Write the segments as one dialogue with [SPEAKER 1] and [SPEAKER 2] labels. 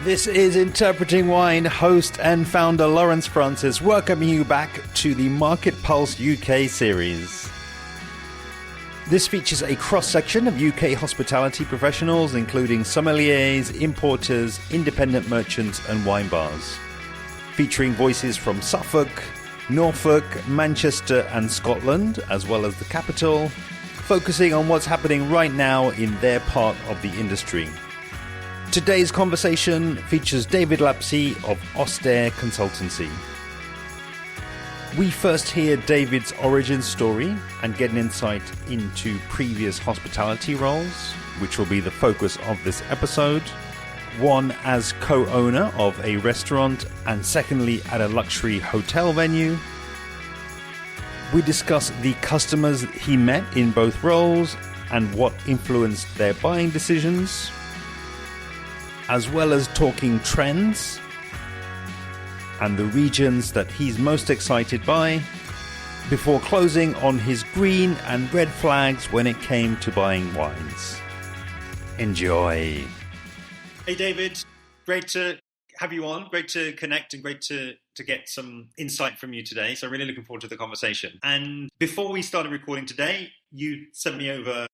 [SPEAKER 1] This is Interpreting Wine, host and founder Lawrence Francis, welcoming you back to the Market Pulse UK series. This features a cross-section of UK hospitality professionals, including sommeliers, importers, independent merchants and wine bars. Featuring voices from Suffolk, Norfolk, Manchester and Scotland, as well as the capital, focusing on what's happening right now in their part of the industry. Today's conversation features David Lapsey of Ostair Consultancy. We first hear David's origin story and get an insight into previous hospitality roles, which will be the focus of this episode. One as co-owner of a restaurant and secondly at a luxury hotel venue. We discuss the customers he met in both roles and what influenced their buying decisions, as well as talking trends and the regions that he's most excited by, before closing on his green and red flags when it came to buying wines. Enjoy. Hey David, great to have you on, great to connect and great to get some insight from you today. So really looking forward to the conversation. And before we started recording today, you sent me over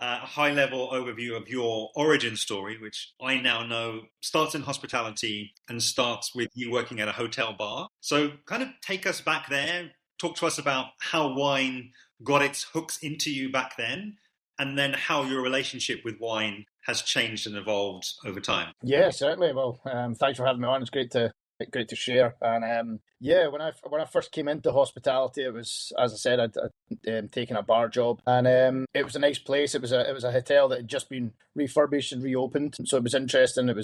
[SPEAKER 1] a high-level overview of your origin story, which I now know starts in hospitality and starts with you working at a hotel bar. So kind of take us back there, talk to us about how wine got its hooks into you back then, and then how your relationship with wine has changed and evolved over time.
[SPEAKER 2] Yeah, certainly. Well, thanks for having me on. It's great to share. And when I first came into hospitality, it was, as I said, I'd taken a bar job, and it was a nice place. It was a hotel that had just been refurbished and reopened, so it was interesting. It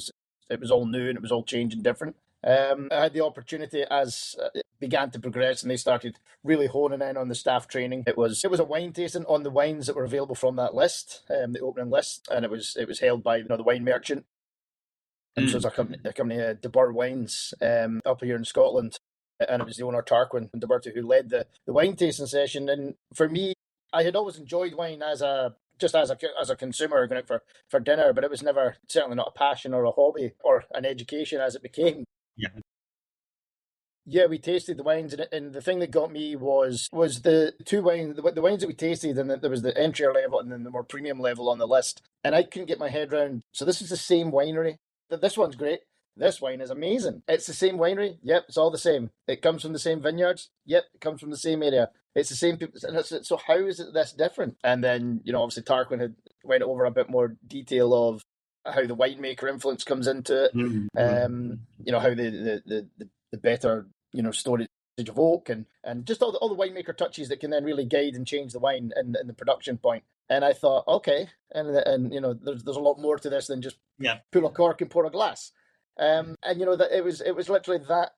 [SPEAKER 2] was all new and it was all changing different. I had the opportunity as it began to progress and they started really honing in on the staff training. It was a wine tasting on the wines that were available from that list, the opening list, and it was held by the wine merchant. And so it's a company De Burr Wines up here in Scotland, and it was the owner Tarquin De Burr who led the wine tasting session. And for me, I had always enjoyed wine as a consumer going out for dinner, but it was never, certainly not a passion or a hobby or an education as it became. Yeah, we tasted the wines, and the thing that got me was the two wines, the wines that we tasted, and there was the entry level and then the more premium level on the list, and I couldn't get my head around. So this is the same winery. This one's great. This wine is amazing. It's the same winery. Yep, it's all the same. It comes from the same vineyards. Yep, it comes from the same area. It's the same people. So how is it this different? And then, obviously Tarquin had went over a bit more detail of how the winemaker influence comes into it. Mm-hmm. How the better, storage of oak and just all the winemaker touches that can then really guide and change the wine and the production point. And I thought, okay, and there's a lot more to this than just pull a cork and pour a glass. And that it was literally that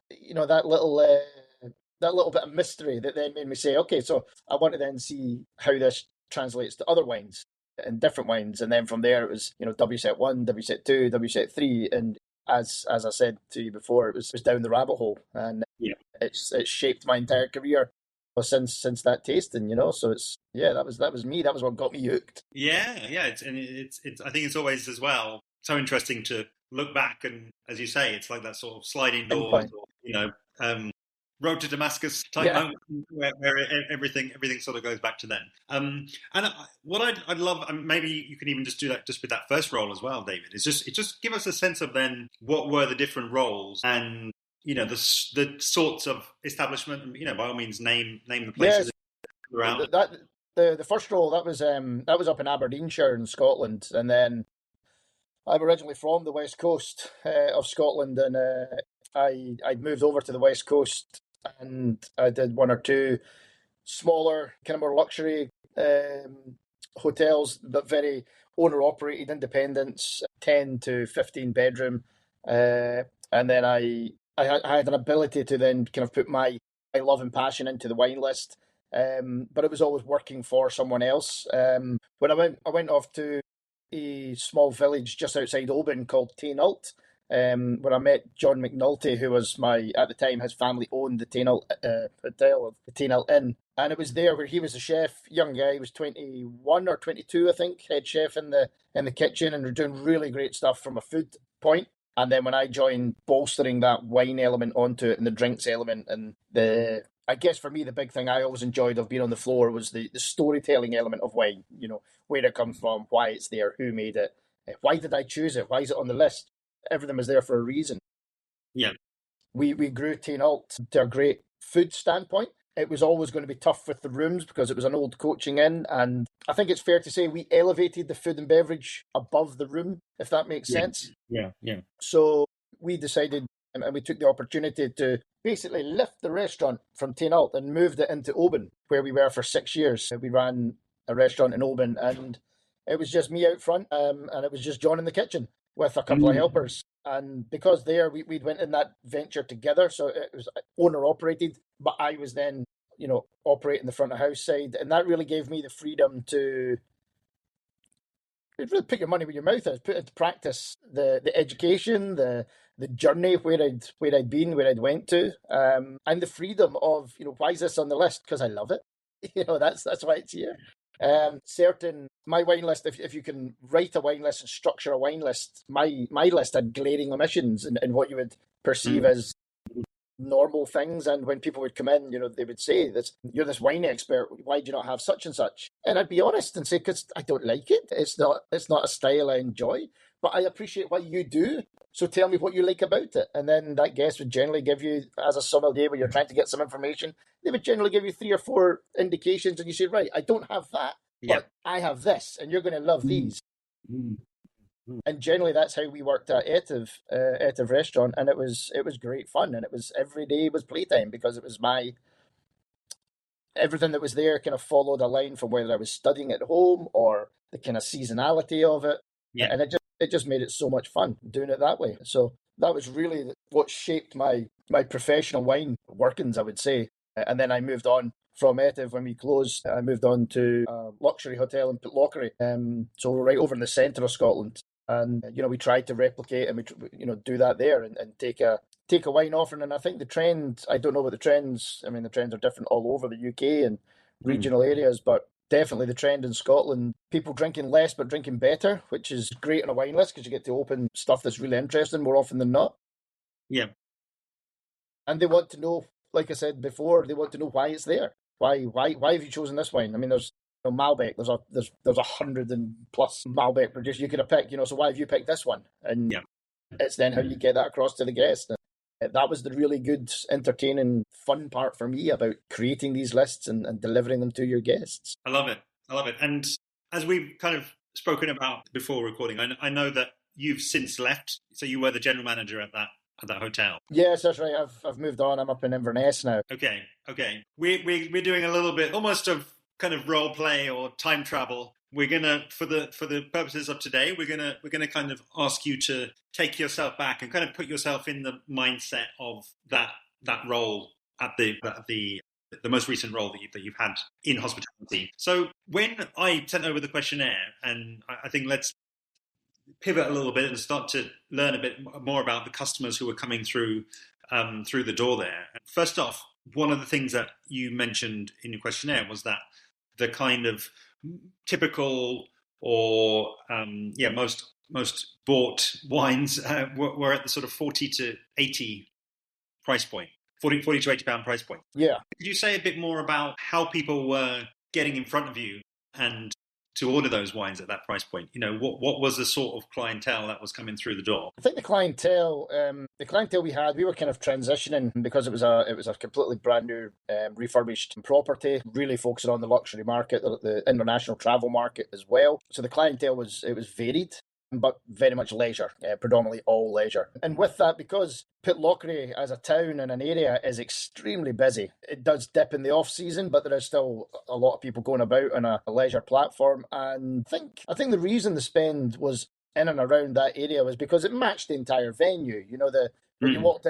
[SPEAKER 2] that little bit of mystery that then made me say, okay, so I want to then see how this translates to other wines and different wines. And then from there it was WSET 1, WSET 2, WSET 3, and as I said to you before, it was down the rabbit hole, and it's shaped my entire career since that tasting, So that was me. That was what got me hooked.
[SPEAKER 1] Yeah. It's I think it's always as well so interesting to look back, and as you say, it's like that sort of sliding doors, or, road to Damascus type moment where everything sort of goes back to then. And what I'd love, maybe you can even just do that just with that first role as well, David. Is just give us a sense of then what were the different roles and the sorts of establishment, and by all means name the places around.
[SPEAKER 2] The first role that was up in Aberdeenshire in Scotland, and then I'm originally from the west coast of Scotland, and I'd moved over to the west coast, and I did one or two smaller, kind of more luxury hotels, but very owner-operated, independents, 10 to 15 bedroom, and then I had an ability to then kind of put my love and passion into the wine list, but it was always working for someone else. When I went off to a small village just outside Oban called Tainult, where I met John McNulty, who was at the time, his family owned the Tainult Hotel, the Tainult Inn. And it was there where he was a chef, young guy, he was 21 or 22, I think, head chef in the kitchen, and they're doing really great stuff from a food point. And then when I joined, bolstering that wine element onto it and the drinks element, and I guess for me, the big thing I always enjoyed of being on the floor was the storytelling element of wine, where it comes from, why it's there, who made it, why did I choose it, why is it on the list? Everything was there for a reason.
[SPEAKER 3] Yeah.
[SPEAKER 2] We grew Tain Alt to a great food standpoint. It was always going to be tough with the rooms because it was an old coaching inn. And I think it's fair to say we elevated the food and beverage above the room, if that makes sense.
[SPEAKER 3] Yeah.
[SPEAKER 2] So we decided, and we took the opportunity to basically lift the restaurant from Tain Alt and moved it into Oban, where we were for 6 years. We ran a restaurant in Oban, and it was just me out front, and it was just John in the kitchen with a couple of helpers. And because there we went in that venture together, so it was owner operated, but I was then, operating the front of house side, and that really gave me the freedom to really put your money where your mouth is, put into practice the education, the journey where I'd been, where I'd went to, and the freedom of, why is this on the list? Because I love it. That's why it's here. My wine list, if you can write a wine list and structure a wine list, my list had glaring omissions in what you would perceive as normal things. And when people would come in, they would say, "You're this wine expert. Why do you not have such and such?" And I'd be honest and say, "Because I don't like it. It's not a style I enjoy, but I appreciate what you do. So tell me what you like about it." And then that guest would generally give you, as a sommelier, when you're trying to get some information, they would generally give you 3 or 4 indications, and you say, "Right, I don't have that, but I have this, and you're going to love these." And generally, that's how we worked at Etiv Restaurant, and it was great fun, and it was every day was playtime because it was everything that was there kind of followed a line from whether I was studying at home or the kind of seasonality of it, and it just made it so much fun doing it that way. So that was really what shaped my professional wine workings, I would say. And then I moved on from Etiv when we closed. I moved on to a luxury hotel in Pitlochry, so we're right over in the centre of Scotland. And we tried to replicate and we do that there and take a wine offering. And I think the trend, I don't know what the trends. I mean, the trends are different all over the UK and regional areas, but definitely the trend in Scotland, people drinking less but drinking better, which is great on a wine list because you get to open stuff that's really interesting more often than not. Yeah. And they want to know, like I said before, they want to know why it's there. Why have you chosen this wine? I mean, there's Malbec. There's 100 and plus Malbec producers you could have picked. So why have you picked this one? And it's then how you get that across to the guest. And that was the really good, entertaining, fun part for me about creating these lists and delivering them to your guests.
[SPEAKER 3] I love it. And as we've kind of spoken about before recording, I know that you've since left. So you were the general manager at that hotel.
[SPEAKER 2] Yes, that's right. I've moved on. I'm up in Inverness now.
[SPEAKER 3] Okay. We're doing a little bit almost of kind of role play or time travel. We're gonna, for the purposes of today, we're gonna kind of ask you to take yourself back and kind of put yourself in the mindset of that role at the most recent role that you've had in hospitality. So when I sent over the questionnaire, and I think let's pivot a little bit and start to learn a bit more about the customers who are coming through the door there. First off, one of the things that you mentioned in your questionnaire was that the kind of typical or most bought wines were at the sort of 40 to 80 price point, 40 to 80 pound price point.
[SPEAKER 2] Yeah.
[SPEAKER 3] Could you say a bit more about how people were getting in front of you and to order those wines at that price point? What was the sort of clientele that was coming through the door?
[SPEAKER 2] I think the clientele we had, we were kind of transitioning because it was a completely brand new refurbished property, really focusing on the luxury market, the international travel market as well. So the clientele was varied, but very much leisure, predominantly all leisure. And with that, because Pitlochry as a town and an area is extremely busy, it does dip in the off season, but there is still a lot of people going about on a leisure platform. And I think the reason the spend was in and around that area was because it matched the entire venue. When you walked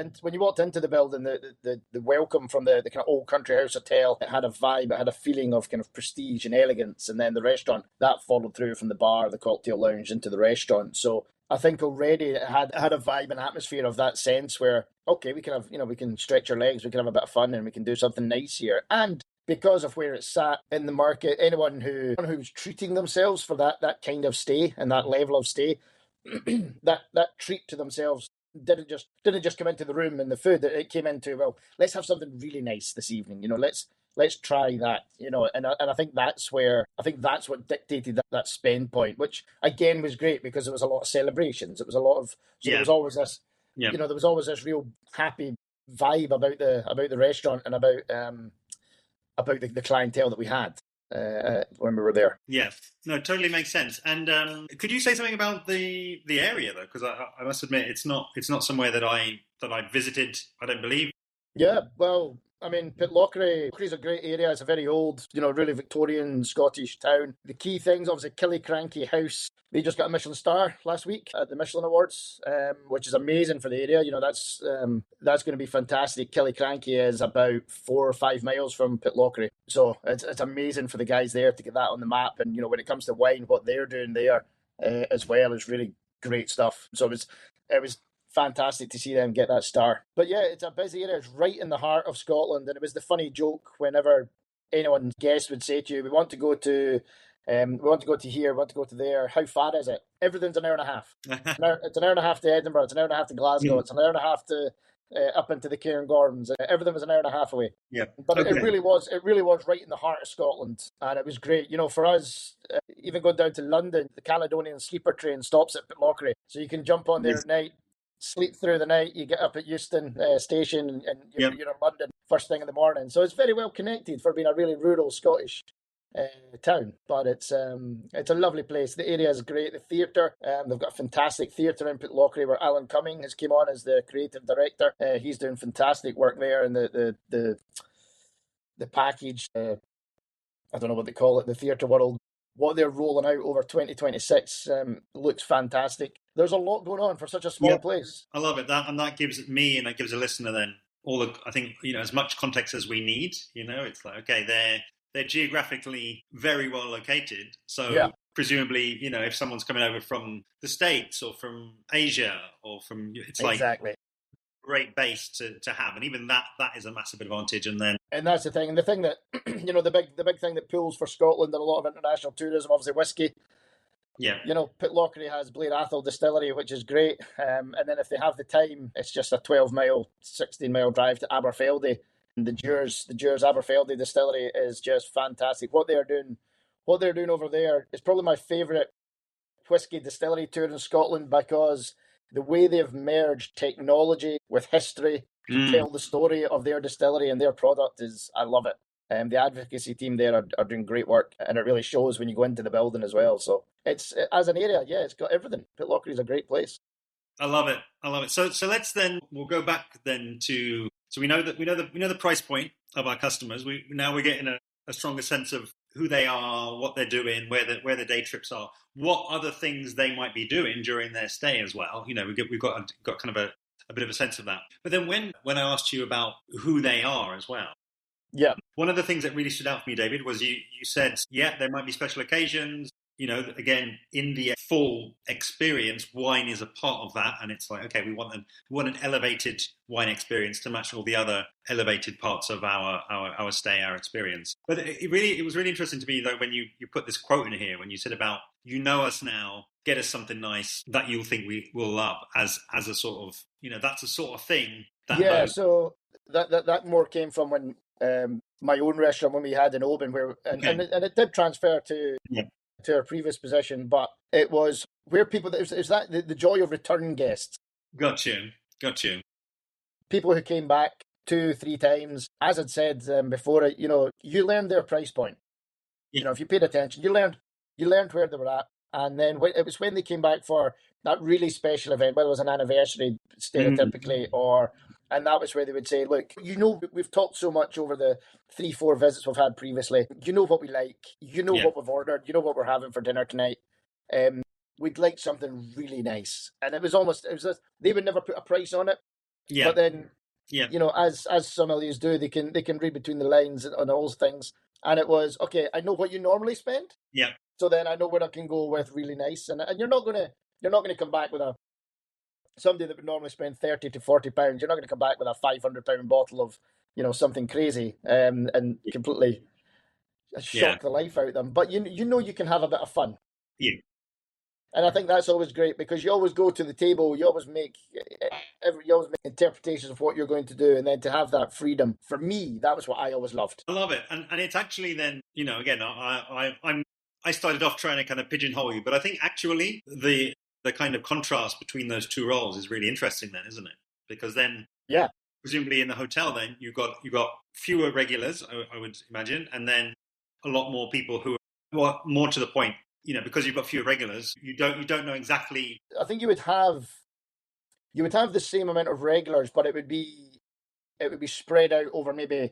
[SPEAKER 2] into the building, the welcome from the kind of old country house hotel, it had a vibe, it had a feeling of kind of prestige and elegance, and then the restaurant that followed through from the bar, the cocktail lounge into the restaurant. So I think already it had a vibe and atmosphere of that sense where, okay, we can have, we can stretch our legs, we can have a bit of fun, and we can do something nice here. And because of where it's sat in the market, anyone who's treating themselves for that kind of stay and that level of stay, that treat to themselves didn't just come into the room and the food. It came into, well, let's have something really nice this evening. Let's try that. And I think that's what dictated that spend point, which again was great because there was a lot of celebrations. It was a lot of there was always this there was always this real happy vibe about the restaurant and about the clientele that we had when we were there.
[SPEAKER 3] Yeah, no, totally makes sense. And could you say something about the area though? Because I must admit it's not somewhere that I visited. I don't believe.
[SPEAKER 2] Yeah, well, I mean, Pitlochry is a great area. It's a very old, really Victorian Scottish town. The key things, obviously, Killiecrankie House. They just got a Michelin star last week at the Michelin Awards, which is amazing for the area. That's going to be fantastic. Killiecrankie is about 4 or 5 miles from Pitlochry, so it's amazing for the guys there to get that on the map. And when it comes to wine, what they're doing there as well is really great stuff. So it was fantastic to see them get that star. But yeah, it's a busy area. It's right in the heart of Scotland, and it was the funny joke whenever anyone guest would say to you, "We want to go to here, we want to go to there. How far is it?" Everything's an hour and a half. It's an hour and a half to Edinburgh. It's an hour and a half to Glasgow. It's an hour and a half to up into the Cairngorms. Everything was an hour and a half away.
[SPEAKER 3] Yeah,
[SPEAKER 2] but it really was right in the heart of Scotland, and it was great. For us, even going down to London, the Caledonian sleeper train stops at Pitlochry, so you can jump on there at night, sleep through the night. You get up at Euston station, and you're in London first thing in the morning. So it's very well connected for being a really rural Scottish town. But it's a lovely place. The area is great. The theatre, they've got a fantastic theatre in Pitlochry where Alan Cumming has came on as the creative director. He's doing fantastic work there, and the package. I don't know what they call it. The theatre world. What they're rolling out over 2026 looks fantastic. There's a lot going on for such a small place.
[SPEAKER 3] I love it. That gives me and that gives a listener then I think as much context as we need. It's like, okay, they're geographically very well located. So presumably, if someone's coming over from the States or from Asia or from
[SPEAKER 2] exactly.
[SPEAKER 3] Great base to have, and even that is a massive advantage. And
[SPEAKER 2] that's the thing, and the thing that the big thing that pulls for Scotland and a lot of international tourism, obviously whiskey.
[SPEAKER 3] Yeah,
[SPEAKER 2] Pitlochry has Blair Athol Distillery, which is great, and then if they have the time, it's just a 12-mile, 16-mile drive to Aberfeldy. And the Dures Aberfeldy Distillery is just fantastic. What they're doing over there is probably my favourite whiskey distillery tour in Scotland, because the way they've merged technology with history to tell the story of their distillery and their product I love it. The advocacy team there are doing great work, and it really shows when you go into the building as well. So it's, as an area, it's got everything. Pitlochry is a great place.
[SPEAKER 3] I love it. So we'll go back then to, so we know the price point of our customers. We're getting a stronger sense of who they are, what they're doing, where the day trips are, what other things they might be doing during their stay as well. We've got kind of a bit of a sense of that. But then when I asked you about who they are as well, one of the things that really stood out for me, David, was you said, there might be special occasions. Again, in the full experience, wine is a part of that, and it's like, okay, we want an elevated wine experience to match all the other elevated parts of our stay, our experience. But it was really interesting to me though when you put this quote in here, when you said about, us now, get us something nice that you'll think we will love, as a sort of, that's a sort of thing.
[SPEAKER 2] So that more came from when my own restaurant when we had in Oban, where and it did transfer to our previous position, but it was where people, is that the joy of return guests.
[SPEAKER 3] Got you.
[SPEAKER 2] People who came back 2-3 times, as I'd said before, you learned their price point. If you paid attention, you learned where they were at, and then it was when they came back for that really special event, whether it was an anniversary stereotypically and that was where they would say, look, we've talked so much over the 3-4 visits we've had previously. You know what we like. You know what we've ordered. You know what we're having for dinner tonight. We'd like something really nice. And it was they would never put a price on it. Yeah. But then, as sommeliers do, they can read between the lines on all things. And it was, okay, I know what you normally spend.
[SPEAKER 3] Yeah.
[SPEAKER 2] So then I know what I can go with really nice. And you're not gonna come back with somebody that would normally spend £30 to £40, you're not going to come back with a £500 bottle of, something crazy and completely shock the life out of them. But you can have a bit of fun.
[SPEAKER 3] Yeah.
[SPEAKER 2] And I think that's always great because you always go to the table, you always make interpretations of what you're going to do, and then to have that freedom. For me, that was what I always loved.
[SPEAKER 3] I love it, and it's actually then, again, I started off trying to kind of pigeonhole you, but I think actually the kind of contrast between those two roles is really interesting then, isn't it? Because then,
[SPEAKER 2] yeah,
[SPEAKER 3] presumably in the hotel, then you got fewer regulars, I would imagine, and then a lot more people who are more to the point. Because you've got fewer regulars, you don't know exactly.
[SPEAKER 2] I think you would have the same amount of regulars, but it would be spread out over maybe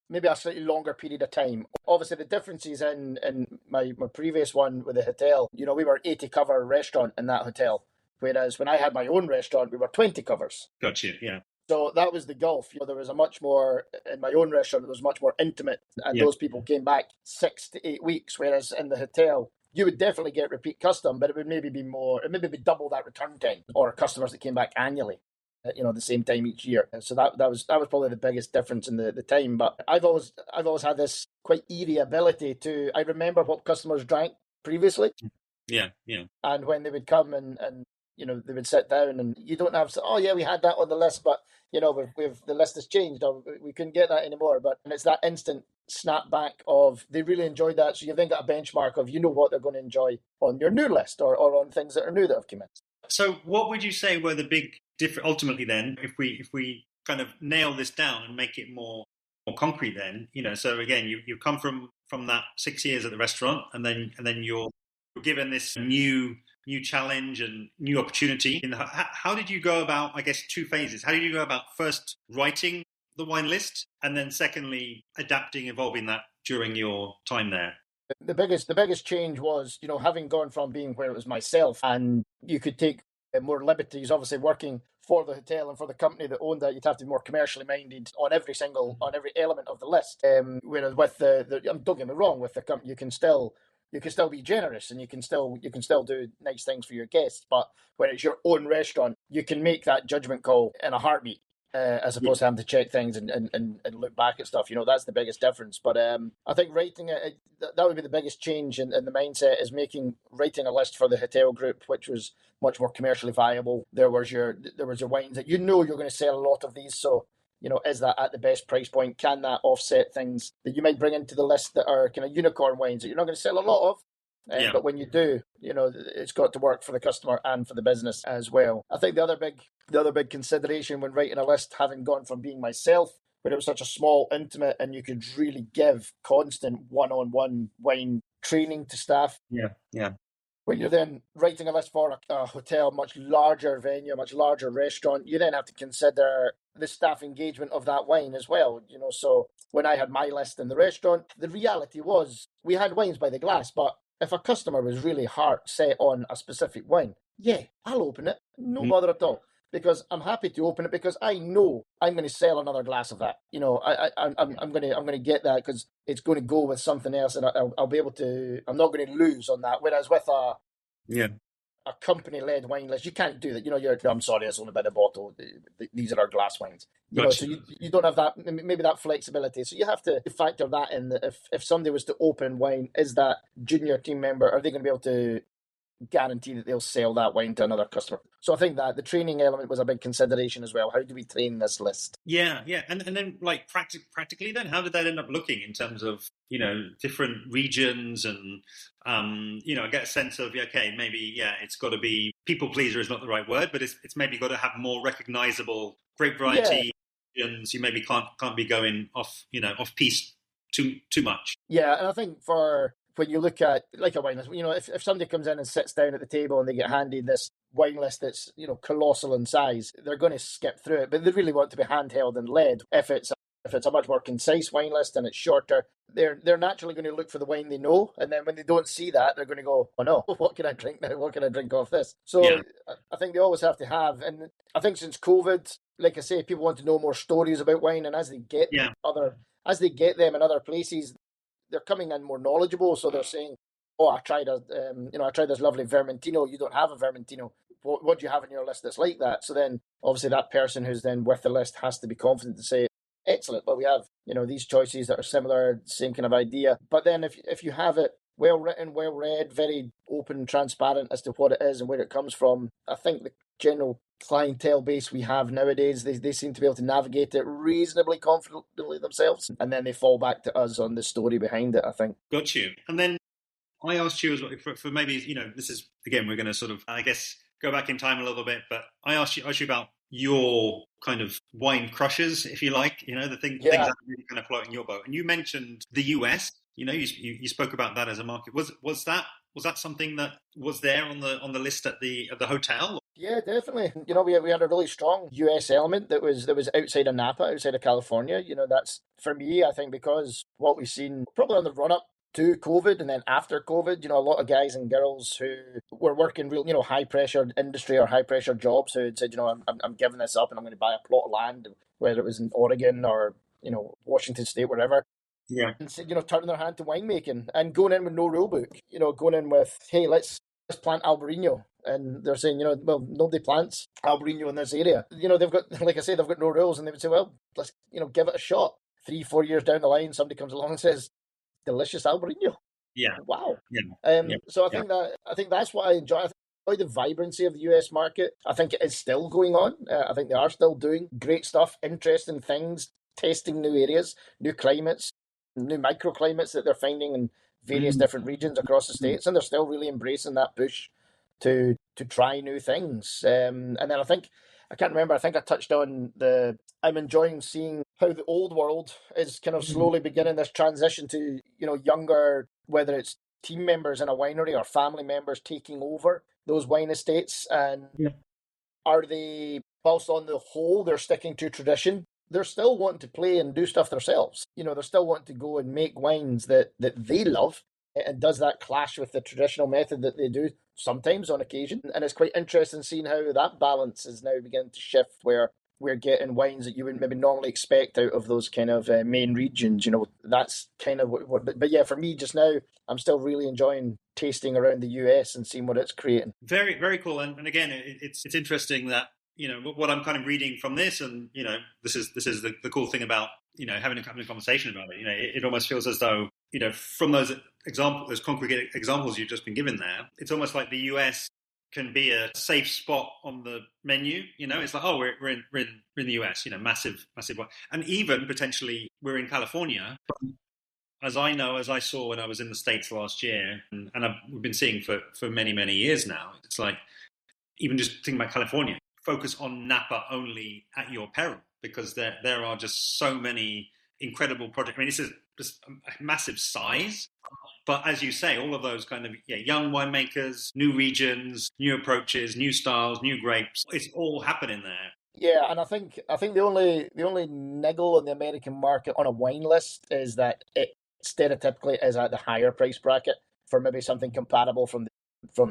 [SPEAKER 2] a slightly longer period of time. Obviously, the differences in my previous one with the hotel, we were 80 cover restaurant in that hotel, whereas when I had my own restaurant, we were 20 covers.
[SPEAKER 3] Gotcha, yeah.
[SPEAKER 2] So that was the gulf. There was a much more, in my own restaurant, it was much more intimate, and those people came back 6 to 8 weeks, whereas in the hotel, you would definitely get repeat custom, but it would maybe be double that return time, or customers that came back annually, the same time each year. So that was probably the biggest difference in the time. But I've always had this quite eerie ability to, I remember what customers drank previously.
[SPEAKER 3] Yeah, yeah.
[SPEAKER 2] And when they would come and they would sit down, and you don't have, oh yeah, we had that on the list, but we've the list has changed, or we couldn't get that anymore. But it's that instant snapback of they really enjoyed that, so you've then got a benchmark of what they're going to enjoy on your new list, or on things that are new that have come in.
[SPEAKER 3] So what would you say were the big difference ultimately then, if we kind of nail this down and make it more concrete then, so again, you come from that 6 years at the restaurant, and then you're given this new challenge and new opportunity. How did you go about, I guess, two phases? How did you go about first writing the wine list, and then secondly, adapting, evolving that during your time there?
[SPEAKER 2] The biggest change was, having gone from being where it was myself, and you could take more liberties, obviously working for the hotel and for the company that owned that, you'd have to be more commercially minded on every element of the list. Whereas with don't get me wrong, with the company, you can still be generous, and you can still do nice things for your guests. But when it's your own restaurant, you can make that judgment call in a heartbeat, as opposed to having to check things and look back at stuff. That's the biggest difference. But I think writing it, that would be the biggest change in the mindset, is writing a list for the hotel group, which was much more commercially viable. There was your wines that you're going to sell a lot of these, so is that at the best price point? Can that offset things that you might bring into the list that are kind of unicorn wines that you're not going to sell a lot of? But when you do, it's got to work for the customer and for the business as well. I think the other big consideration when writing a list, having gone from being myself, where it was such a small, intimate, and you could really give constant one-on-one wine training to staff.
[SPEAKER 3] Yeah, yeah.
[SPEAKER 2] When you're then writing a list for a hotel, much larger venue, a much larger restaurant, you then have to consider the staff engagement of that wine as well. So when I had my list in the restaurant, the reality was we had wines by the glass, but if a customer was really heart set on a specific wine, I'll open it, no bother at all, because I'm happy to open it, because I know I'm going to sell another glass of that. I'm going to get that because it's going to go with something else, and I'll be able to. I'm not going to lose on that. Whereas with a company-led wine list, you can't do that. I'm sorry, it's only by the bottle. These are our glass wines. So you don't have that, maybe that flexibility. So you have to factor that in. That if somebody was to open wine, is that junior team member, are they going to be able to guarantee that they'll sell that wine to another customer? So I think that the training element was a big consideration as well. How do we train this list?
[SPEAKER 3] Yeah. And then like practically then, how did that end up looking in terms of, different regions and, I get a sense of, maybe, it's got to be, people pleaser is not the right word, but it's maybe got to have more recognizable, great variety. And you maybe can't be going off piece too much.
[SPEAKER 2] Yeah. And I think when you look at like a wine list, if somebody comes in and sits down at the table and they get handed this wine list that's, colossal in size, they're going to skip through it, but they really want to be handheld and led. If it's a much more concise wine list and it's shorter, they're naturally going to look for the wine they know, and then when they don't see that, they're going to go, oh no, what can I drink now? What can I drink off this? So I think they always have to have, and I think since COVID, like I say, people want to know more stories about wine, and as they get them in other places, they're coming in more knowledgeable. So they're saying, oh, I tried this lovely Vermentino. You don't have a Vermentino. What do you have on your list that's like that? So then obviously that person who's then with the list has to be confident to say, excellent, but we have, these choices that are similar, same kind of idea. But then if you have it well written, well read, very open and transparent as to what it is and where it comes from. I think the general clientele base we have nowadays, they seem to be able to navigate it reasonably confidently themselves, and then they fall back to us on the story behind it, I think.
[SPEAKER 3] Got you. And then I asked you as well, for maybe, this is, again, we're going to sort of, I guess, go back in time a little bit, but I asked you about your kind of wine crushes, if you like, things that really kind of float in your boat. And you mentioned the US, you spoke about that as a market. Was that something that was there on the list at the hotel?
[SPEAKER 2] Yeah, definitely. We had a really strong US element that was outside of Napa, outside of California. That's, for me, I think, because what we've seen probably on the run up to COVID and then after COVID, a lot of guys and girls who were working real, high pressure industry or high pressure jobs who had said, I'm giving this up and I'm going to buy a plot of land, whether it was in Oregon or, Washington State, wherever.
[SPEAKER 3] Yeah.
[SPEAKER 2] And said, turning their hand to winemaking and going in with no rule book, going in with, hey, let's plant Albarino. And they're saying, well, nobody plants Albarino in this area. They've got, like I say, they've got no rules, and they would say, well, let's, give it a shot. 3-4 years down the line, somebody comes along and says, delicious Albarino.
[SPEAKER 3] Yeah.
[SPEAKER 2] Wow.
[SPEAKER 3] Yeah.
[SPEAKER 2] So I think that's what I enjoy. I enjoy the vibrancy of the US market. I think it is still going on. I think they are still doing great stuff, interesting things, testing new areas, new climates, new microclimates that they're finding in various different regions across the States, and they're still really embracing that push to try new things. And then I can't remember, I think I touched on I'm enjoying seeing how the old world is kind of slowly beginning this transition to, younger, whether it's team members in a winery or family members taking over those wine estates. And are they, whilst on the whole they're sticking to tradition, they're still wanting to play and do stuff themselves. They're still wanting to go and make wines that they love. And does that clash with the traditional method that they do sometimes on occasion? And it's quite interesting seeing how that balance is now beginning to shift, where we're getting wines that you wouldn't maybe normally expect out of those kind of main regions. That's kind of what but yeah, for me just now, I'm still really enjoying tasting around the US and seeing what it's creating.
[SPEAKER 3] Very, very cool. And again, it's interesting that, what I'm kind of reading from this, and, this is the cool thing about, having a conversation about it. It almost feels as though, from those concrete examples you've just been given there, it's almost like the US can be a safe spot on the menu. It's like, oh, we're in the US, massive, and even potentially we're in California. As I saw when I was in the States last year, and we've been seeing for many, many years now, it's like, even just thinking about California, focus on Napa only at your peril, because there are just so many incredible projects. I mean, this is just a massive size, but as you say, all of those kind of young winemakers, new regions, new approaches, new styles, new grapes, it's all happening there.
[SPEAKER 2] Yeah, and I think the only niggle on the American market on a wine list is that it stereotypically is at the higher price bracket for maybe something compatible from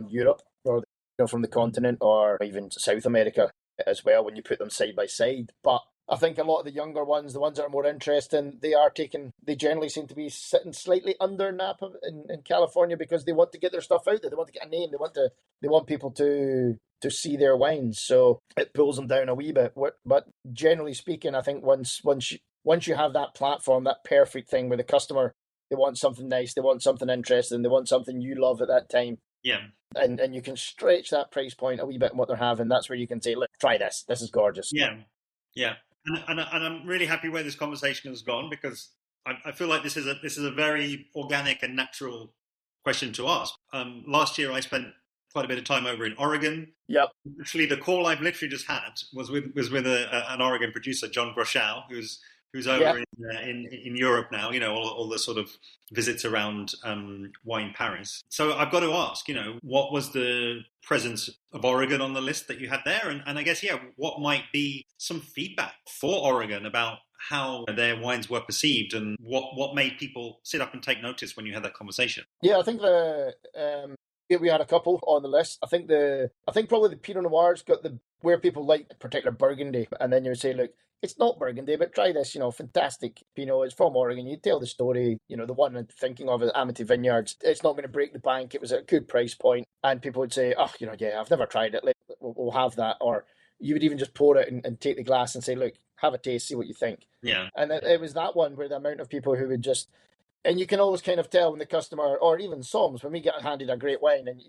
[SPEAKER 2] Europe or from the continent or even South America as well when you put them side by side. But I think a lot of the younger ones, the ones that are more interesting, they generally seem to be sitting slightly under Napa in California because they want to get their stuff out there. They want to get a name. They want people to see their wines. So it pulls them down a wee bit. But generally speaking, I think once you have that platform, that perfect thing where the customer, they want something nice, they want something interesting, they want something you love at that time.
[SPEAKER 3] Yeah.
[SPEAKER 2] And you can stretch that price point a wee bit in what they're having. That's where you can say, look, try this. This is gorgeous.
[SPEAKER 3] Yeah. Yeah. And I'm really happy where this conversation has gone, because I feel like this is a very organic and natural question to ask. Last year I spent quite a bit of time over in Oregon.
[SPEAKER 2] Yep.
[SPEAKER 3] Actually, the call I've literally just had was with an Oregon producer, John Groschel, who's over in Europe now. All the sort of visits around Wine Paris. So I've got to ask, what was the presence of Oregon on the list that you had there, and I guess what might be some feedback for Oregon about how their wines were perceived, and what made people sit up and take notice when you had that conversation?
[SPEAKER 2] Yeah, I think we had a couple on the list. I think probably the Pinot Noir's got where people like particular Burgundy, and then you would say, look, it's not Burgundy, but try this, fantastic Pinot. It's from Oregon. You tell the story, the one I'm thinking of is Amity Vineyards. It's not going to break the bank. It was at a good price point, and people would say, oh, I've never tried it. We'll have that, or you would even just pour it and take the glass and say, look, have a taste, see what you think.
[SPEAKER 3] Yeah.
[SPEAKER 2] And it was that one where the amount of people who would just And you can always kind of tell when the customer, or even Soms, when we get handed a great wine and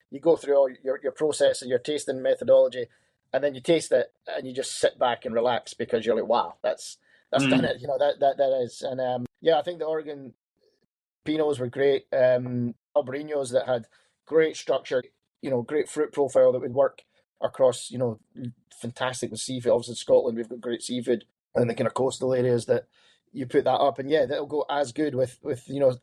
[SPEAKER 2] you go through all your process and your tasting methodology, and then you taste it and you just sit back and relax because you're like, wow, that's done it. That is. And yeah, I think the Oregon Pinots were great. Albarenos that had great structure, great fruit profile that would work across, fantastic with seafood. Obviously, in Scotland, we've got great seafood and the kind of coastal areas that you put that up. And yeah, that'll go as good with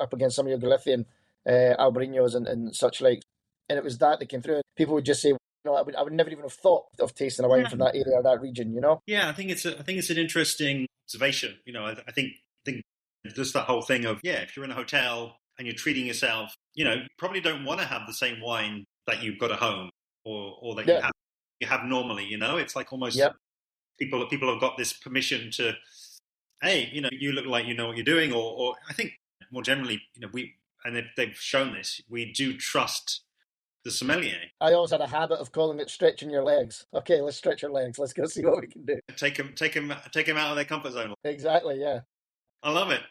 [SPEAKER 2] up against some of your Galician Albarenos and such like. And it was that came through. People would just say, I would never even have thought of tasting a wine from that area or that region,
[SPEAKER 3] Yeah, I think it's an interesting observation. I think just the whole thing of, if you're in a hotel and you're treating yourself, you probably don't want to have the same wine that you've got at home or that you have normally. It's like almost people have got this permission to, hey, you look like you know what you're doing, or I think more generally, they've shown this, we do trust the sommelier.
[SPEAKER 2] I always had a habit of calling it stretching your legs. Okay, let's stretch your legs. Let's go see what we can do.
[SPEAKER 3] Take them out of their comfort zone.
[SPEAKER 2] Exactly. Yeah.
[SPEAKER 3] I love it.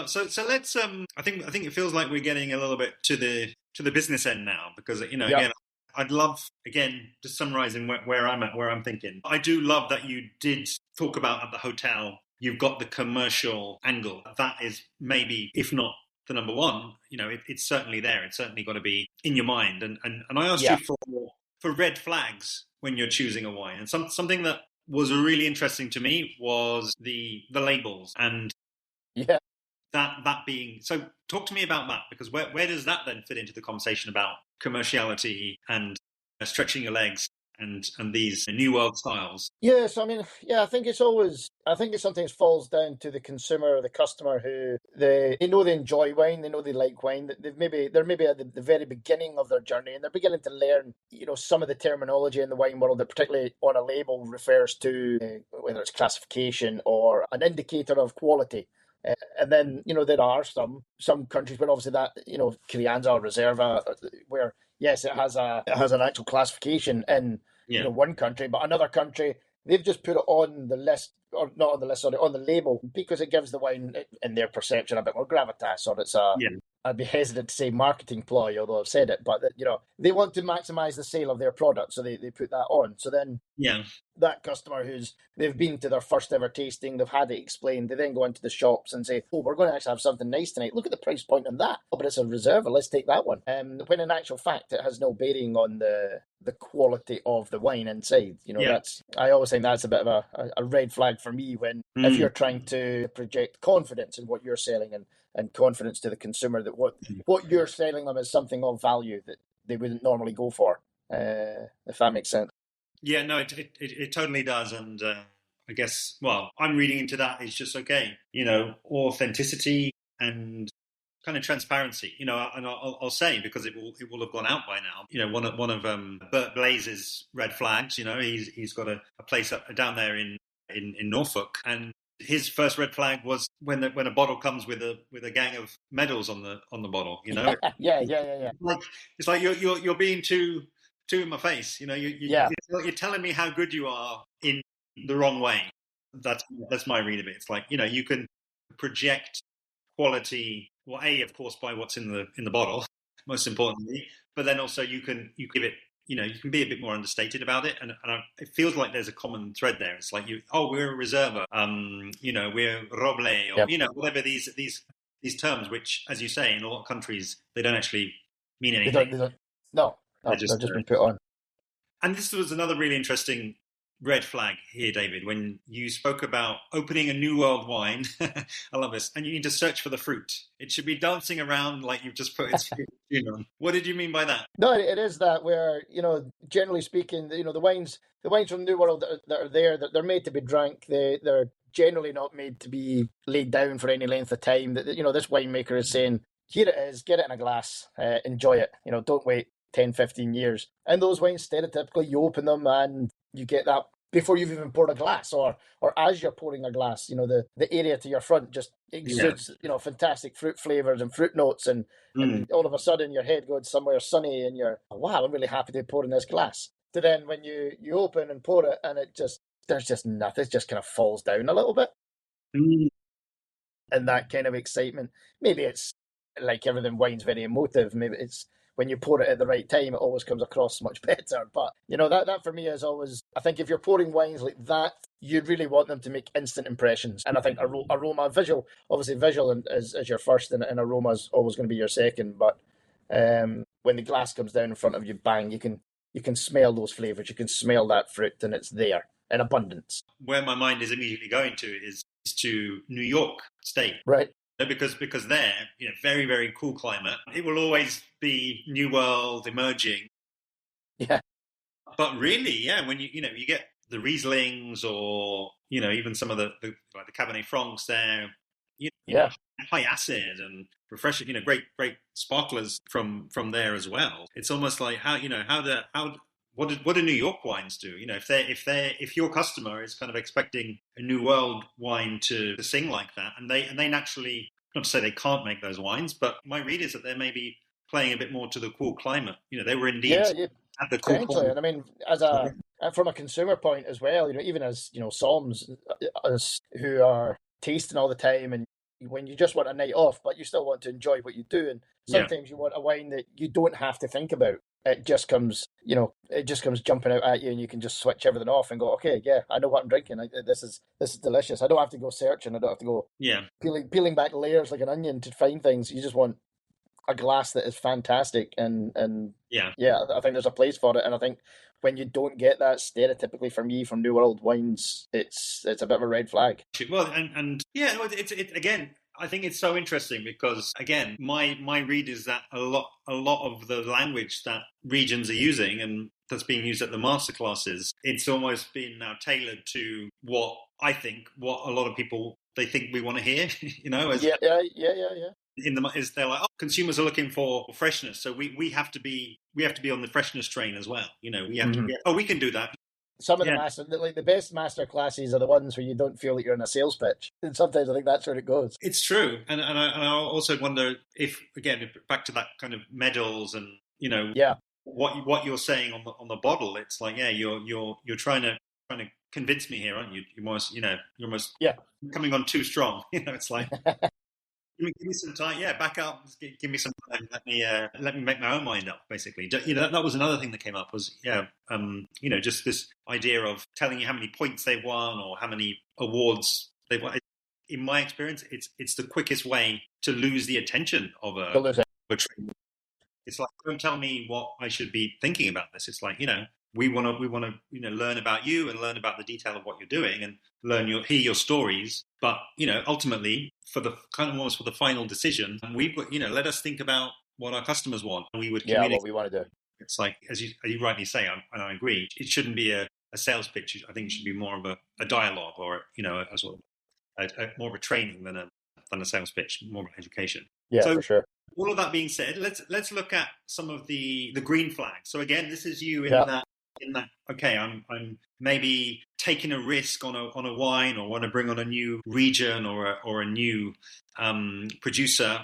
[SPEAKER 3] So let's. I think it feels like we're getting a little bit to the business end now, because again, I'd love, again, just summarising where I'm at, where I'm thinking. I do love that you did talk about at the hotel. You've got the commercial angle. That is maybe, if not the number one, it's certainly there. It's certainly got to be in your mind. And I asked you for red flags when you're choosing a wine. And something that was really interesting to me was the labels. And that being, so talk to me about that, because where does that then fit into the conversation about commerciality and stretching your legs and these new world styles?
[SPEAKER 2] Yes, I mean, I think it sometimes falls down to the consumer or the customer who they know they enjoy wine, they know they like wine, they're maybe at the very beginning of their journey and they're beginning to learn, some of the terminology in the wine world that particularly on a label refers to whether it's classification or an indicator of quality. And then, there are some countries where obviously that, Crianza or Reserva, where, yes, it has an actual classification in one country, but another country, they've just put it on the list, or not on the list, sorry, on the label, because it gives the wine, in their perception, a bit more gravitas, or it's I'd be hesitant to say marketing ploy, although I've said it, but they want to maximise the sale of their product, so they put that on. So then that customer they've been to their first ever tasting, they've had it explained, they then go into the shops and say, oh, we're going to actually have something nice tonight. Look at the price point on that. Oh, but it's a Reserva, let's take that one. When in actual fact, it has no bearing on the quality of the wine inside. I always think that's a bit of a red flag for me when if you're trying to project confidence in what you're selling and confidence to the consumer that what you're selling them is something of value that they wouldn't normally go for, if that makes sense.
[SPEAKER 3] Yeah, no, it totally does. And I guess, well, I'm reading into that is just, authenticity and kind of transparency, and I'll say, because it will have gone out by now. One of Bert Blaze's red flags, he's got a place down there in Norfolk, and his first red flag was when a bottle comes with a gang of medals on the bottle.
[SPEAKER 2] Yeah.
[SPEAKER 3] It's like you're being too in my face. You're telling me how good you are in the wrong way. That's my read of it. It's like you can project quality. Well, of course, by what's in the bottle, most importantly, but then also you can give it. You can be a bit more understated about it, and it feels like there's a common thread there. It's like we're a Reserva, we're Roble, or whatever these terms, which, as you say, in a lot of countries they don't actually mean anything.
[SPEAKER 2] They don't. No, they've just been put on.
[SPEAKER 3] And this was another really interesting red flag here, David, when you spoke about opening a new world wine. I love this. And you need to search for the fruit. It should be dancing around like you've just put its fruit on. What did you mean by that?
[SPEAKER 2] No, it is that where, generally speaking, the wines from the New World that are there, that they're made to be drank. They're generally not made to be laid down for any length of time. That this winemaker is saying, here it is, get it in a glass, enjoy it. Don't wait 10, 15 years. And those wines, stereotypically, you open them and you get that before you've even poured a glass, or as you're pouring a glass, the area to your front just exudes, fantastic fruit flavors and fruit notes, and all of a sudden your head goes somewhere sunny, and you're, oh, wow, I'm really happy to pour in this glass. So then when you open and pour it, and there's just nothing, it just kind of falls down a little bit. and that kind of excitement. Maybe it's like everything, wine's very emotive. Maybe it's when you pour it at the right time, it always comes across much better. But that for me is always. I think if you're pouring wines like that, you'd really want them to make instant impressions. And I think aroma, visual, obviously visual is your first, and aroma is always going to be your second. But when the glass comes down in front of you, bang, you can smell those flavors. You can smell that fruit, and it's there in abundance.
[SPEAKER 3] Where my mind is immediately going to is to New York State.
[SPEAKER 2] Right.
[SPEAKER 3] Because there, very, very cool climate. It will always be New World, emerging.
[SPEAKER 2] Yeah.
[SPEAKER 3] But really, yeah, when you get the Rieslings or even some of the Cabernet Francs there, high acid and refreshing, great sparklers from there as well. It's almost like what do New York wines do? If your customer is kind of expecting a New World wine to sing like that, and they naturally, not to say they can't make those wines, but my read is that they're maybe playing a bit more to the cool climate. They were indeed at the cool climate.
[SPEAKER 2] And I mean, from a consumer point as well, even as Soms, us who are tasting all the time, and when you just want a night off, but you still want to enjoy what you do, and sometimes you want a wine that you don't have to think about. It just comes, jumping out at you, and you can just switch everything off and go, okay, yeah, I know what I'm drinking. This is delicious. I don't have to go searching. I don't have to go peeling back layers like an onion to find things. You just want a glass that is fantastic, and I think there's a place for it. And I think when you don't get that stereotypically from New World wines, it's a bit of a red flag.
[SPEAKER 3] Well, it's again. I think it's so interesting because, again, my read is that a lot of the language that regions are using and that's being used at the masterclasses, it's almost been now tailored to what a lot of people, they think we want to hear, Is they're like, consumers are looking for freshness, so we have to be on the freshness train as well. We have to be, we can do that.
[SPEAKER 2] Some of the best master classes are the ones where you don't feel that you're in a sales pitch, and sometimes I think that's where it goes.
[SPEAKER 3] It's true, and I also wonder if, again, back to that kind of medals and what you're saying on the bottle. It's like, you're trying to convince me here, aren't you? You're almost coming on too strong. It's like. Give me some time. Yeah, back up. Give me some time. Let me make my own mind up. Basically, that was another thing that came up. Was just this idea of telling you how many points they won or how many awards they won. In my experience, it's the quickest way to lose the attention of a trainer. It's like, don't tell me what I should be thinking about this. It's like, we want to learn about you and learn about the detail of what you're doing and hear your stories. But ultimately, for the final decision, we've got let us think about what our customers want, and we would communicate
[SPEAKER 2] what we want to do.
[SPEAKER 3] It's like, as you rightly say, and I agree, it shouldn't be a sales pitch. I think it should be more of a dialogue, or a sort of more of a training than a sales pitch, more of an education.
[SPEAKER 2] Yeah, so, for sure.
[SPEAKER 3] All of that being said, let's look at some of the green flags. So again, this is you in that. Okay, I'm maybe taking a risk on a wine, or want to bring on a new region or a new producer.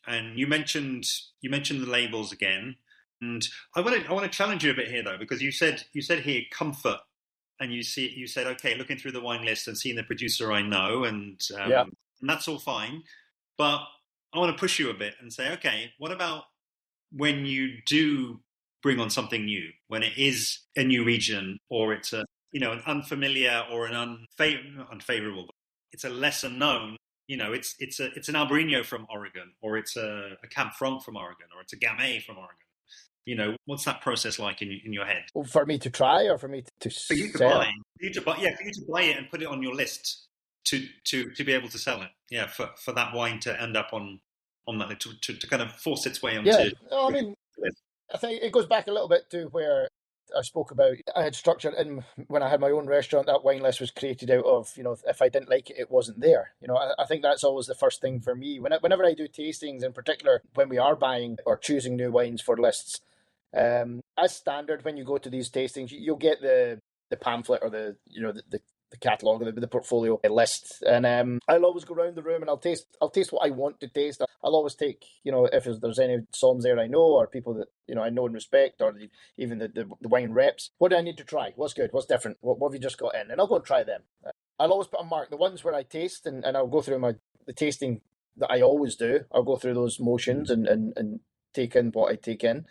[SPEAKER 3] And you mentioned the labels again, and I want to challenge you a bit here though, because you said here comfort, and you said, okay, looking through the wine list and seeing the producer I know, and that's all fine, but I want to push you a bit and say, okay, what about when you do bring on something new, when it is a new region, or it's an unfamiliar or an unfavorable, it's a lesser known, it's an Albarino from Oregon, or it's a Cab Franc from Oregon, or it's a Gamay from Oregon. What's that process like in your head?
[SPEAKER 2] Well, for me to try, or for me to
[SPEAKER 3] for you to
[SPEAKER 2] sell?
[SPEAKER 3] buy, for you to buy it and put it on your list to be able to sell it. For that wine to end up on that, to kind of force its way onto.
[SPEAKER 2] Yeah, I mean, I think it goes back a little bit to where I spoke about. I had structured in when I had my own restaurant. That wine list was created out of, if I didn't like it, it wasn't there. I think that's always the first thing for me. Whenever I do tastings, in particular, when we are buying or choosing new wines for lists, as standard, when you go to these tastings, you'll get the pamphlet or the catalogue, the portfolio list, and I'll always go around the room and I'll taste what I want to taste. I'll always take, if there's any somms there I know, or people that I know and respect, or even the wine reps. What do I need to try? What's good? What's different? What have you just got in? And I'll go and try them. I'll always put a mark. The ones where I taste, and I'll go through my the tasting that I always do. I'll go through those motions and take in what I take in.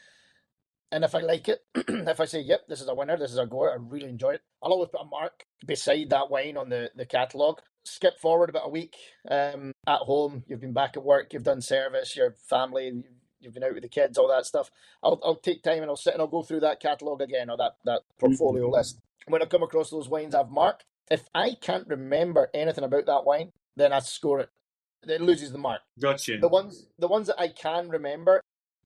[SPEAKER 2] And if I like it, if I say, yep, this is a winner, this is a goer, I really enjoy it, I'll always put a mark beside that wine on the catalogue. Skip forward about a week, at home, you've been back at work, you've done service, your family, you've been out with the kids, all that stuff. I'll take time and I'll sit and I'll go through that catalogue again, or that portfolio list. When I come across those wines I've marked, if I can't remember anything about that wine, then I score it. It loses the mark.
[SPEAKER 3] Gotcha.
[SPEAKER 2] The ones that I can remember,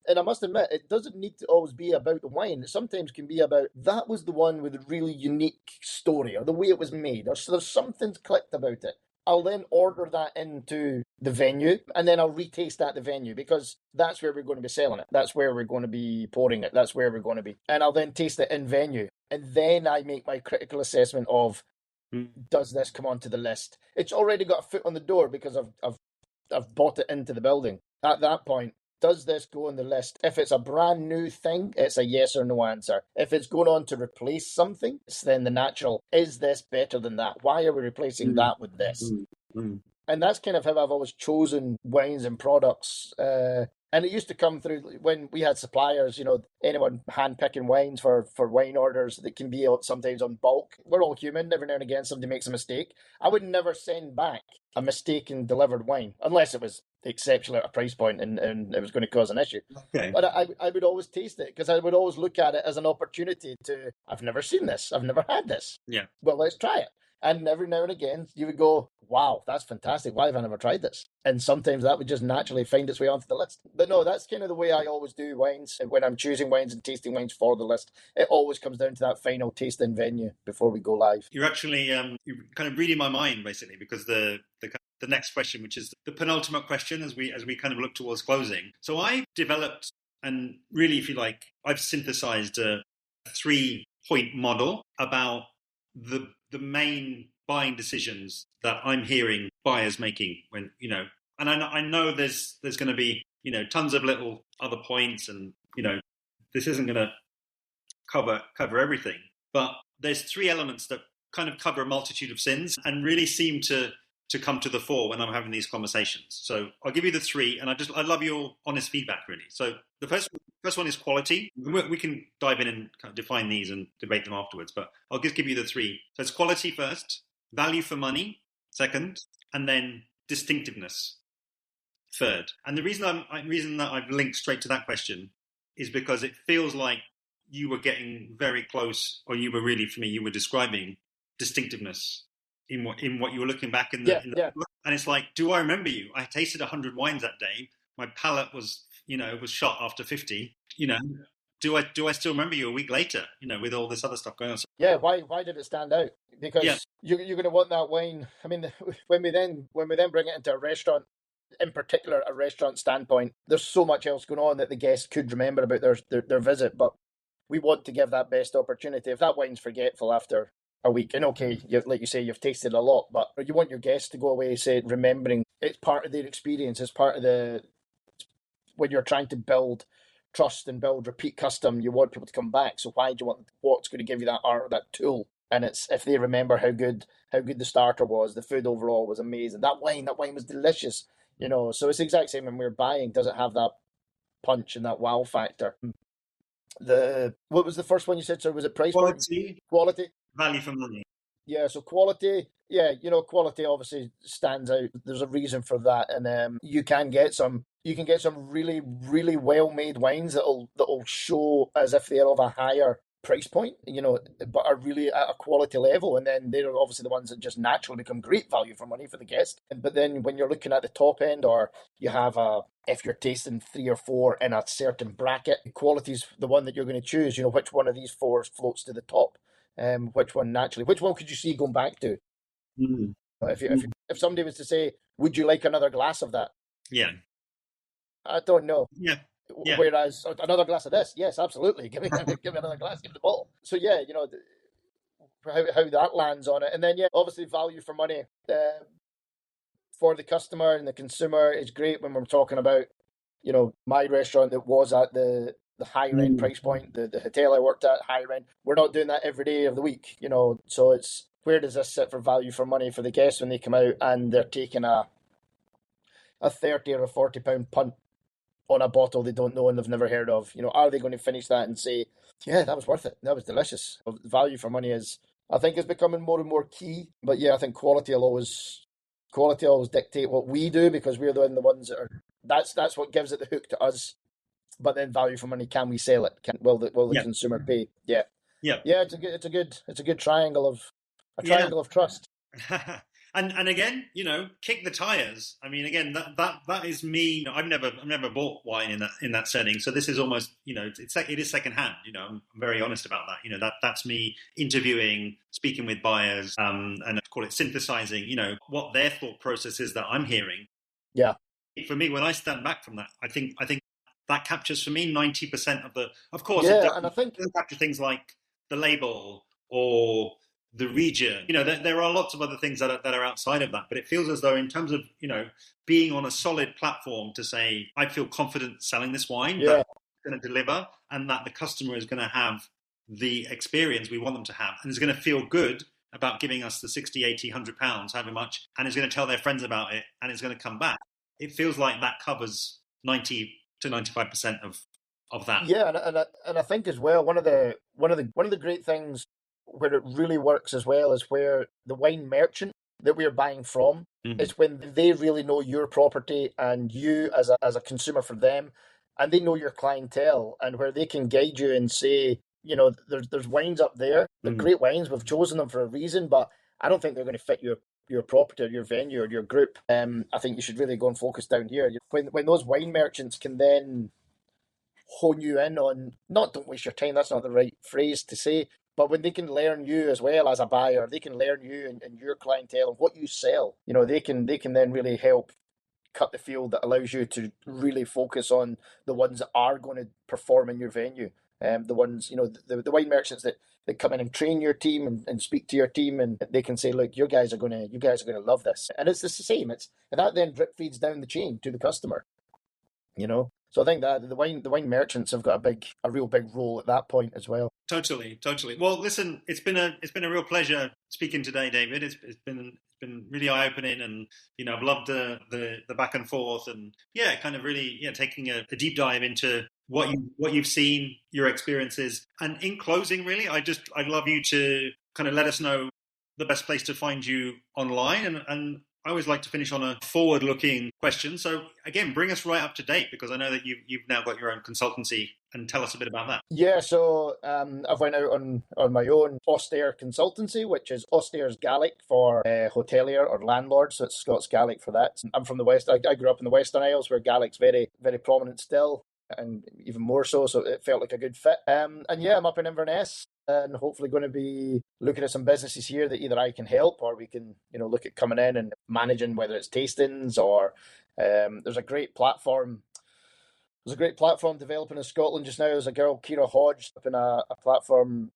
[SPEAKER 2] and I must admit, it doesn't need to always be about the wine. It sometimes can be about, that was the one with a really unique story, or the way it was made, or so there's something clicked about it. I'll then order that into the venue, and then I'll retaste at the venue, because that's where we're going to be selling it. That's where we're going to be pouring it. That's where we're going to be. And I'll then taste it in venue. And then I make my critical assessment of, does this come onto the list? It's already got a foot on the door because I've bought it into the building. At that point, does this go on the list? If it's a brand new thing, it's a yes or no answer. If it's going on to replace something, it's then the natural, is this better than that? Why are we replacing that with this? And that's kind of how I've always chosen wines and products. And it used to come through when we had suppliers, anyone hand-picking wines for wine orders that can be sometimes on bulk. We're all human. Every now and again, somebody makes a mistake. I would never send back a mistaken delivered wine, unless it was exceptionally at a price point and it was going to cause an issue.
[SPEAKER 3] Okay.
[SPEAKER 2] But I would always taste it, because I would always look at it as an opportunity to, I've never seen this. I've never had this.
[SPEAKER 3] Yeah.
[SPEAKER 2] Well, let's try it. And every now and again, you would go, wow, that's fantastic. Why have I never tried this? And sometimes that would just naturally find its way onto the list. But no, that's kind of the way I always do wines. When I'm choosing wines and tasting wines for the list, it always comes down to that final tasting venue before we go live.
[SPEAKER 3] You're actually you're kind of reading my mind, basically, because the next question, which is the penultimate question as we kind of look towards closing. So I've developed, and really, if you like, I've synthesized a 3-point model about the main buying decisions that I'm hearing buyers making when, and I know there's going to be, tons of little other points, and, this isn't going to cover everything, but there's 3 elements that kind of cover a multitude of sins and really seem to come to the fore when I'm having these conversations. So I'll give you the 3, and I love your honest feedback, really. So the first one is quality. We can dive in and kind of define these and debate them afterwards, but I'll just give you the 3. So it's quality first, value for money second, and then distinctiveness third. And the reason that I've linked straight to that question is because it feels like you were getting very close, or you were really, for me, you were describing distinctiveness in what you were looking back in the book. And it's like, do I remember you? I tasted 100 wines that day. My palate was shot after 50. Do I still remember you a week later? With all this other stuff going on. So,
[SPEAKER 2] yeah. Why did it stand out? Because you're going to want that wine. I mean, when we then bring it into a restaurant, in particular a restaurant standpoint, there's so much else going on that the guest could remember about their visit, but we want to give that best opportunity. If that wine's forgetful after a week, and okay, like you say, you've tasted a lot, but you want your guests to go away remembering it's part of their experience. It's part of when you're trying to build trust and build repeat custom, you want people to come back. So why do you want what's going to give you that art, that tool? And it's if they remember how good the starter was, the food overall was amazing. That wine was delicious. So it's the exact same when we're buying. Does it have that punch and that wow factor? What was the first one you said? So was it price? Quality.
[SPEAKER 3] Value for money.
[SPEAKER 2] Yeah, so quality. Yeah, quality obviously stands out. There's a reason for that, and you can get some really, really well-made wines that'll show as if they're of a higher price point, but are really at a quality level, and then they're obviously the ones that just naturally become great value for money for the guest. But then when you're looking at the top end, or you have if you're tasting 3 or 4 in a certain bracket, quality's the one that you're going to choose. Which one of these 4 floats to the top. Which one could you see going back to? If somebody was to say, would you like another glass of that?
[SPEAKER 3] Yeah.
[SPEAKER 2] I don't know.
[SPEAKER 3] Yeah.
[SPEAKER 2] Whereas another glass of this, yes, absolutely. Give me another glass, give me the bottle. So yeah, how that lands on it. And then obviously value for money for the customer and the consumer is great when we're talking about, my restaurant that was at the higher end price point, the hotel I worked at, higher end. We're not doing that every day of the week, so it's, where does this sit for value for money for the guests when they come out and they're taking a a 30 or a 40 pound punt on a bottle they don't know and they've never heard of. Are they going to finish that and say, yeah, that was worth it. That was delicious. Value for money I think, is becoming more and more key. But yeah, I think quality will always dictate what we do, because we're the ones that are. That's what gives it the hook to us. But then value for money, can we sell it? Will the consumer pay? Yeah. It's a good triangle of trust.
[SPEAKER 3] And again, kick the tires. I mean, again, that is me. I've never bought wine in that setting. So this is almost, it is secondhand. I'm very honest about that. That's me interviewing, speaking with buyers, and I call it synthesizing. What their thought process is that I'm hearing.
[SPEAKER 2] Yeah.
[SPEAKER 3] For me, when I stand back from that, I think that captures for me 90% of the. Of course,
[SPEAKER 2] and I think
[SPEAKER 3] it captures things like the label or the region. There are lots of other things that are outside of that, but it feels as though, in terms of being on a solid platform to say, I feel confident selling this wine, that it's going to deliver, and that the customer is going to have the experience we want them to have, and is going to feel good about giving us the 60, 80, 100 pounds, however much, and is going to tell their friends about it, and it's going to come back. It feels like that covers 90 to 95% of that.
[SPEAKER 2] Yeah, and I think as well, one of the great things where it really works as well is where the wine merchant that we're buying from is when they really know your property and you as a consumer for them, and they know your clientele, and where they can guide you and say, there's wines up there, they're great wines, we've chosen them for a reason, but I don't think they're going to fit your property or your venue or your group. I think you should really go and focus down here. When those wine merchants can then hone you in on, not don't waste your time, that's not the right phrase to say, but when they can learn you as well as a buyer, they can learn you and your clientele and what you sell, they can then really help cut the field that allows you to really focus on the ones that are going to perform in your venue. The ones, the wine merchants that come in and train your team and speak to your team, and they can say, look, you guys are gonna love this. And it's the same. And that then drip feeds down the chain to the customer. So I think that the wine merchants have got a real big role at that point as well.
[SPEAKER 3] Totally. Well, listen, it's been a real pleasure speaking today, David. It's been really eye opening, and I've loved the back and forth, and kind of really taking a deep dive into what you've seen, your experiences. And in closing, really, I'd love you to kind of let us know the best place to find you online, and I always like to finish on a forward-looking question. So again, bring us right up to date, because I know that you've now got your own consultancy, and tell us a bit about that.
[SPEAKER 2] Yeah, so I've went out on my own Ostair Consultancy, which is Ostair's Gaelic for hotelier or landlord, so it's Scots Gaelic for that. I'm from the West. I grew up in the Western Isles, where Gaelic's very, very prominent still, and even more so it felt like a good fit. And yeah, I'm up in Inverness, and hopefully going to be looking at some businesses here that either I can help, or we can, look at coming in and managing, whether it's tastings or there's a great platform. There's a great platform developing in Scotland just now. There's a girl, Kira Hodge, up in a platform,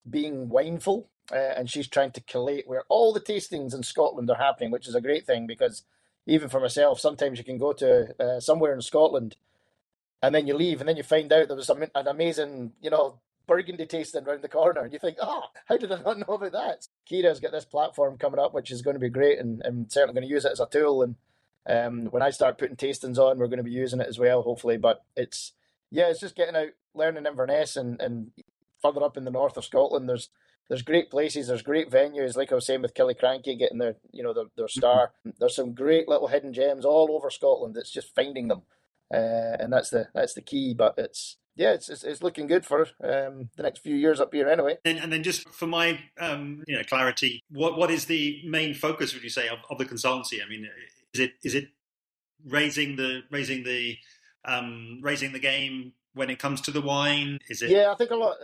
[SPEAKER 2] Being Wineful, and she's trying to collate where all the tastings in Scotland are happening, which is a great thing, because even for myself, sometimes you can go to somewhere in Scotland and then you leave, and then you find out there was an amazing, Burgundy tasting around the corner, and you think, how did I not know about that? Kira's got this platform coming up, which is going to be great, and I'm certainly going to use it as a tool. And when I start putting tastings on, we're going to be using it as well, hopefully. But it's just getting out, learning Inverness, and further up in the north of Scotland, there's great places, there's great venues, like I was saying with Killiecrankie getting their star. There's some great little hidden gems all over Scotland. It's just finding them, and that's the key. But it's looking good for the next few years up here anyway.
[SPEAKER 3] And then just for my clarity, what is the main focus, would you say, of the consultancy? I mean, is it raising the game when it comes to the wine? Is it?
[SPEAKER 2] Yeah, I think a lot.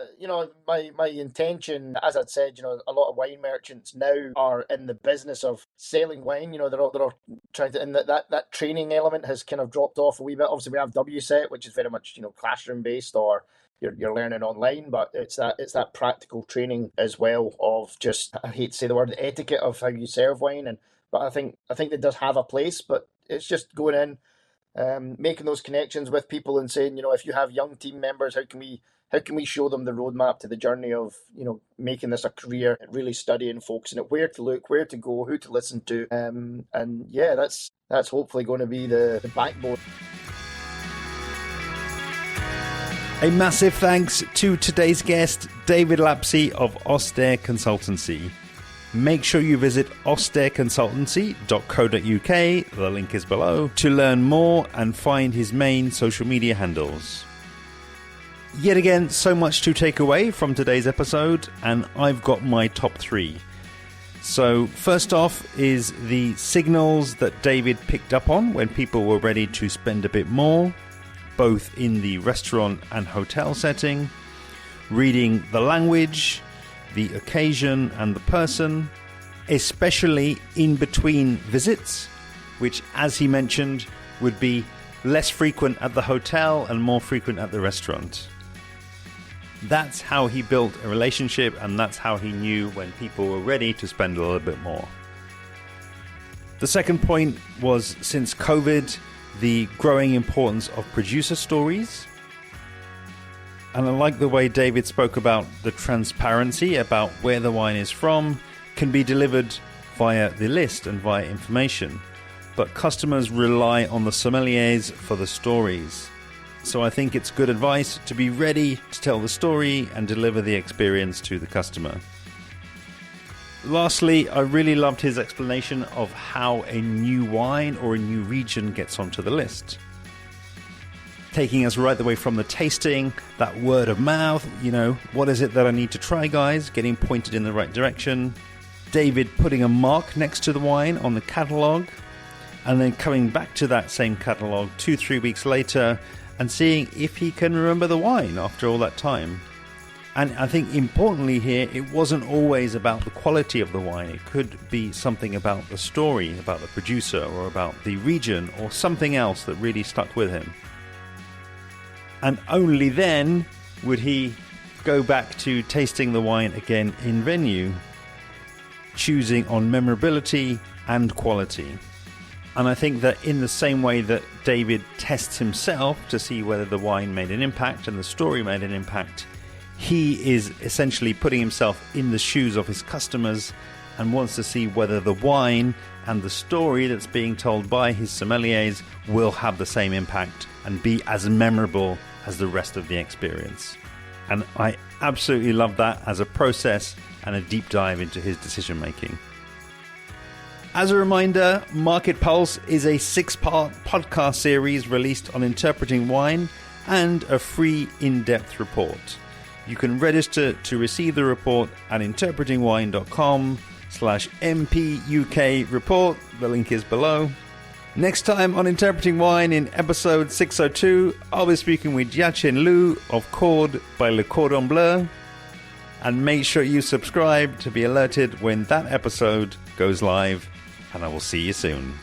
[SPEAKER 2] My intention, as I'd said, a lot of wine merchants now are in the business of selling wine. They're all trying to, and that training element has kind of dropped off a wee bit. Obviously, we have WSET, which is very much classroom based, or you're learning online, but it's that practical training as well of just, I hate to say the word, etiquette of how you serve wine, but I think it does have a place, but it's just going in making those connections with people and saying, if you have young team members, how can we show them the roadmap to the journey of, making this a career, really studying, focusing it, where to look, where to go, who to listen to. And yeah, that's hopefully going to be the backbone.
[SPEAKER 1] A massive thanks to today's guest, David Lapsey of Ostair Consultancy. Make sure you visit ostairconsultancy.co.uk, the link is below, to learn more and find his main social media handles. Yet again, so much to take away from today's episode, and I've got my top 3. So first off is the signals that David picked up on when people were ready to spend a bit more, both in the restaurant and hotel setting, reading the language, the occasion and the person, especially in between visits, which, as he mentioned, would be less frequent at the hotel and more frequent at the restaurant. That's how he built a relationship, and that's how he knew when people were ready to spend a little bit more. The second point was, since COVID, the growing importance of producer stories. And I like the way David spoke about the transparency about where the wine is from can be delivered via the list and via information, but customers rely on the sommeliers for the stories. So I think it's good advice to be ready to tell the story and deliver the experience to the customer. Lastly, I really loved his explanation of how a new wine or a new region gets onto the list. Taking us right the way from the tasting, that word of mouth, what is it that I need to try, guys? Getting pointed in the right direction. David putting a mark next to the wine on the catalogue, and then coming back to that same catalogue 2-3 weeks later and seeing if he can remember the wine after all that time. And I think importantly here, it wasn't always about the quality of the wine. It could be something about the story, about the producer, or about the region, or something else that really stuck with him. And only then would he go back to tasting the wine again in venue, choosing on memorability and quality. And I think that in the same way that David tests himself to see whether the wine made an impact and the story made an impact, he is essentially putting himself in the shoes of his customers and wants to see whether the wine and the story that's being told by his sommeliers will have the same impact and be as memorable as the rest of the experience. And I absolutely love that as a process and a deep dive into his decision making. As a reminder, Market Pulse is a 6-part podcast series released on interpreting wine and a free in-depth report. You can register to receive the report at interpretingwine.com/MPUK report. The link is below. Next time on Interpreting Wine in episode 602, I'll be speaking with Jiaqin Liu of Cord by Le Cordon Bleu. And make sure you subscribe to be alerted when that episode goes live. And I will see you soon.